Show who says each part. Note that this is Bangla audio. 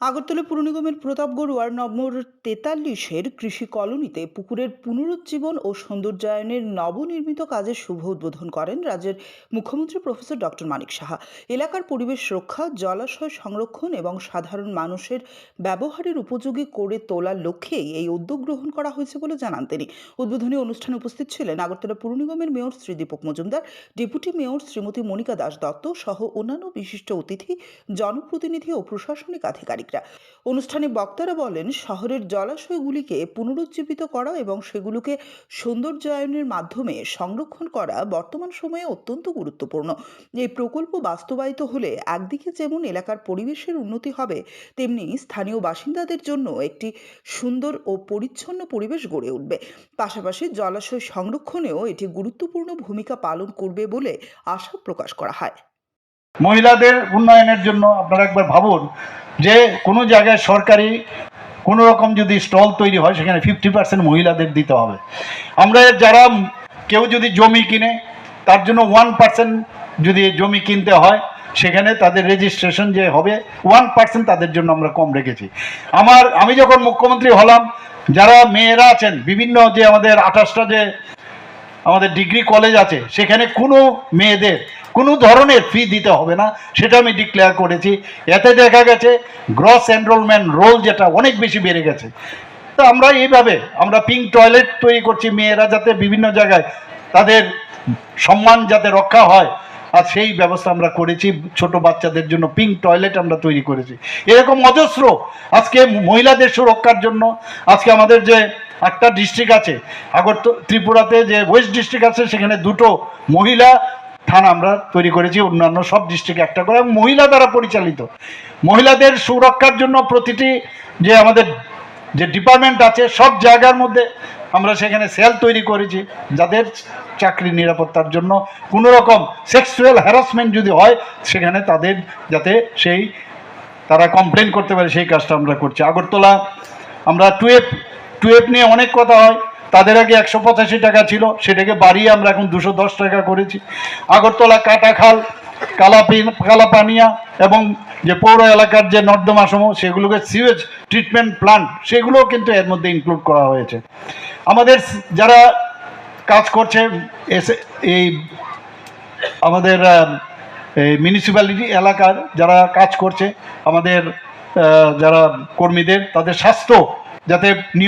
Speaker 1: আগরতলা পুর নিগমের প্রতাপগড় ওয়ার্ড নম্বর ৪৩-এর কৃষি কলোনিতে পুকুরের পুনরুজ্জীবন ও সৌন্দর্যায়নের নবনির্মিত কাজের শুভ উদ্বোধন করেন রাজ্যের মুখ্যমন্ত্রী প্রফেসর ডক্টর মানিক সাহা। এলাকার পরিবেশ রক্ষা, জলাশয় সংরক্ষণ এবং সাধারণ মানুষের ব্যবহারের উপযোগী করে তোলার লক্ষ্যেই এই উদ্যোগ গ্রহণ করা হয়েছে বলে জানান তিনি। উদ্বোধনী অনুষ্ঠানে উপস্থিত ছিলেন আগরতলা পুর নিগমের mayor Shri Dipak Majumdar, deputy mayor Shrimati Monika Das Datta সহ অন্যান্য বিশিষ্ট অতিথি, জনপ্রতিনিধি ও প্রশাসনিক আধিকারিকরা। অনুষ্ঠানে বক্তারা বলেন, শহরের জলাশয়গুলিকে পুনরুজ্জীবিত করা এবং সেগুলোকে সৌন্দর্যায়নের মাধ্যমে সংরক্ষণ করা বর্তমান সময়ে অত্যন্ত গুরুত্বপূর্ণ। এই প্রকল্প বাস্তবায়িত হলে একদিকে যেমন এলাকার পরিবেশের উন্নতি হবে, তেমনি স্থানীয় বাসিন্দাদের জন্য একটি সুন্দর ও পরিচ্ছন্ন পরিবেশ গড়ে উঠবে। পাশাপাশি জলাশয় সংরক্ষণেও এটি গুরুত্বপূর্ণ ভূমিকা পালন করবে বলে আশা প্রকাশ করা হয়।
Speaker 2: মহিলাদের উন্নয়নের জন্য আপনারা একবার ভাবুন যে কোনো জায়গায় সরকারি কোনো রকম যদি স্টল তৈরি হয় সেখানে 50% মহিলাদের দিতে হবে। আমরা যারা কেউ যদি জমি কিনে তার জন্য 1% যদি জমি কিনতে হয় সেখানে তাদের রেজিস্ট্রেশন যে হবে 1% তাদের জন্য আমরা কম রেখেছি। আমি যখন মুখ্যমন্ত্রী হলাম, যারা মেয়েরা আছেন বিভিন্ন যে আমাদের 28টা যে আমাদের ডিগ্রি কলেজ আছে সেখানে কোনো মেয়েদের কোনো ধরনের ফি দিতে হবে না, সেটা আমি ডিক্লেয়ার করেছি। এতে দেখা গেছে গ্রস এনরোলমেন্ট রোল যেটা অনেক বেশি বেড়ে গেছে। তো আমরা এইভাবে আমরা পিঙ্ক টয়লেট তৈরি করছি, মেয়েরা যাতে বিভিন্ন জায়গায় তাদের সম্মান যাতে রক্ষা হয়, আর সেই ব্যবস্থা আমরা করেছি। ছোট বাচ্চাদের জন্য পিঙ্ক টয়লেট আমরা তৈরি করেছি। এরকম অজস্র আজকে মহিলাদের সুরক্ষার জন্য আজকে আমাদের যে একটা ডিস্ট্রিক্ট আছে ত্রিপুরাতে যে ওয়েস্ট ডিস্ট্রিক্ট আছে, সেখানে 2টো মহিলা থানা আমরা তৈরি করেছি, অন্যান্য সব ডিস্ট্রিক্টে একটা করে, এবং মহিলা দ্বারা পরিচালিত। মহিলাদের সুরক্ষার জন্য প্রতিটি যে আমাদের যে ডিপার্টমেন্ট আছে সব জায়গার মধ্যে আমরা সেখানে সেল তৈরি করেছি, যাদের চাকরির নিরাপত্তার জন্য কোনো রকম সেক্সুয়াল হ্যারাসমেন্ট যদি হয় সেখানে তাদের যাতে তারা কমপ্লেন করতে পারে, সেই কাজটা আমরা করছি। আগরতলা আমরা টুয়েপ নিয়ে অনেক কথা হয়, তাদের আগে 185 টাকা ছিল, সেটাকে বাড়িয়ে আমরা এখন 210 টাকা করেছি। আগরতলা কাটাখাল, কালাপানিয়া এবং যে পৌর এলাকার যে নর্দমা সমূহ সেগুলোকে সিওয়েজ ট্রিটমেন্ট প্লান্ট সেগুলোও কিন্তু এর মধ্যে ইনক্লুড করা হয়েছে। আমাদের যারা কাজ করছে এই আমাদের এই মিউনিসিপ্যালিটি এলাকার যারা কাজ করছে, আমাদের যারা কর্মীদের তাদের স্বাস্থ্য যাতে